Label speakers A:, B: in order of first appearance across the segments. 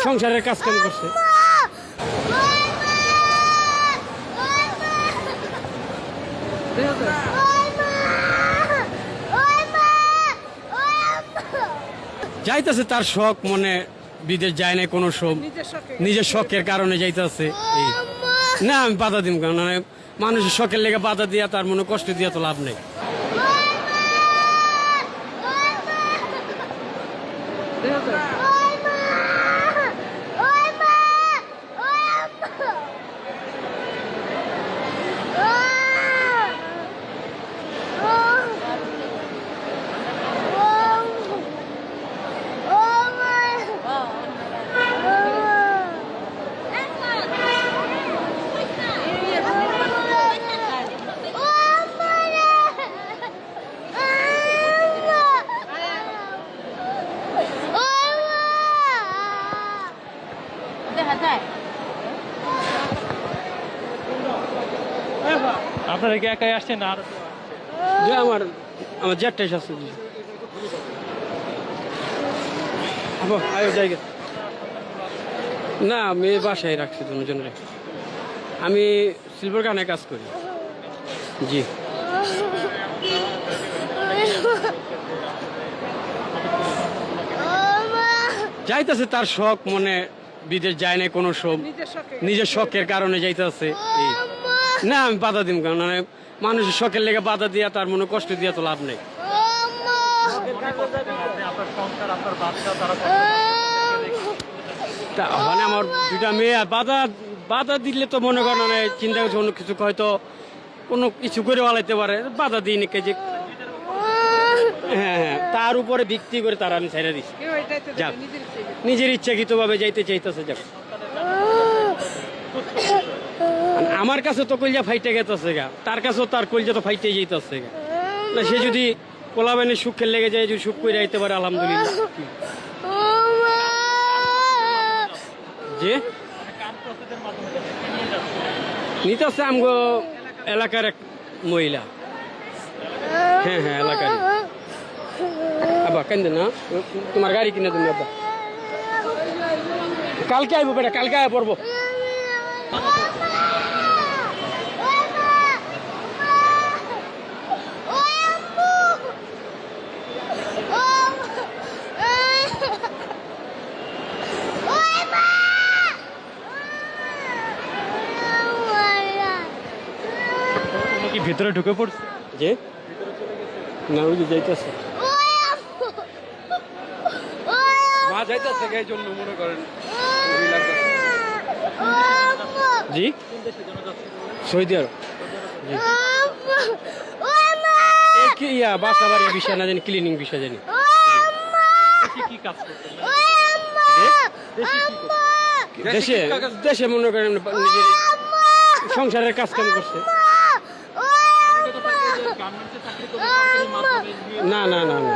A: সংসারের কাজ কাম করছে। যাইতেছে তার শখ, মনে বিদেশ যায় না কোনো শখ, নিজের শখের কারণে যাইতেছে। না আমি বাধা দিব কেন, মানে মানুষের শখের লেগে বাধা দিয়া তার মনে কষ্ট দিয়া তো লাভ নেই।
B: আপনারা কি একাই আসছেন না?
A: যে আমার জেটটাই আছে। জায়গা না, আমি বাসায় রাখছি দুজনে রাখছি। আমি সিলভার কানে কাজ করি। জি যাইতেছে তার শখ, মনে বিদেশ যায় না কোনো শখ, নিজের শখের কারণে যাইতেছে। না আমি বাধা দিব কেন, মানে মানুষের শখের লেগে বাধা দিয়া তার মনে কষ্ট দিয়া তো লাভ নেই। মানে আমার দুটা মেয়ে, বাধা দিলে তো মনে করেন মানে চিন্তা করছে অন্য কিছু হয়তো কোনো কিছু করে পালাইতে পারে, বাধা দিই নাকি যে হ্যাঁ তার উপরে ভিত্তি করে তারা আমি ছেড়ে দিচ্ছি। যাক নিজের ইচ্ছাকৃত ভাবে যাইতে চাইতেছে। যাক আমার কাছে তো কলজা ফাইটে গেতেছে গা, তার কাছেও তার কলজা তো ফাইটে যাইতেছে গা। না সে যদি পোলাবেনের সুখের লেগে যায়, যদি সুখ করে যাইতে পারে আলহামদুলিল্লাহ। যে নিতে হচ্ছে আমগো এলাকার এক মহিলা। হ্যাঁ হ্যাঁ এলাকার। আব্বা কেন না তোমার গাড়ি কিনে তুমি আব্বা কালকে আইবো বেটা, কালকে আয় পড়বো।
B: কি ভিতরে ঢুকে পড়ছে?
A: যে না ওই যে যাইতেছে মা যাইতেছে এই জন্য মনে করেন। জি সৌদি আরব। জি ইয়া বাসা বাড়ির বিষয় না জানি, ক্লিনিং বিষয় জানি।
B: কি কাজ করতেন?
A: দেশে দেশে মনে করেন নিজের সংসারের কাজ কাম করছে। না না না না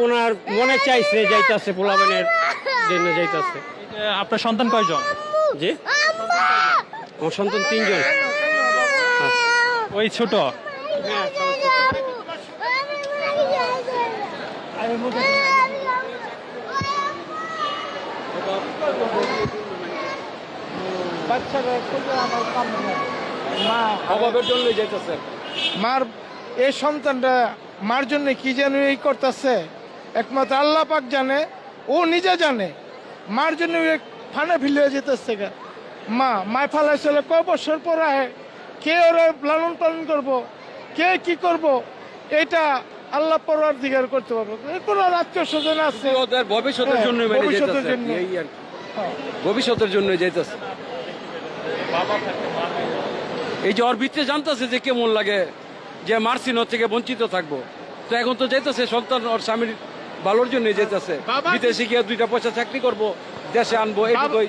A: ওনার মনে চাইছে যাইতেছে, পোলাবেনের জন্য যাইতেছে।
B: আপনার সন্তান কয়জন?
A: জি আমার সন্তান 3 জন।
B: ওই ছোট?
A: অভাবের জন্য যাইতেছে।
C: মার এই সন্তানটা মার জন্য কি যেন এই করতেছে, একমাত্র আল্লাহ পাক জানে, ও নিজে জানে। মার জন্য ফানে ফিলে যেতেছে। মায় ফালাইছিল ক বছর পর আহে, কে ওরা লালন পালন করব, কে কি করব, এটা আল্লাহ পরওয়ারদিগার করতে পারবো। এরপর আর আত্মীয় স্বজন আছে,
A: ওদের ভবিষ্যতের জন্য ভবিষ্যতের জন্য যাইতেছে। এই যে ওর ভিতরে জানতেছে যে কেমন লাগে যে মার্সিন থেকে বঞ্চিত থাকবো, তো এখন তো যাইতেছে সন্তান ওর স্বামীর ভালোর জন্য যেতেছে। বিদেশে গিয়ে 2টা পয়সা চাকরি করবো, দেশে আনবো, এটুকুই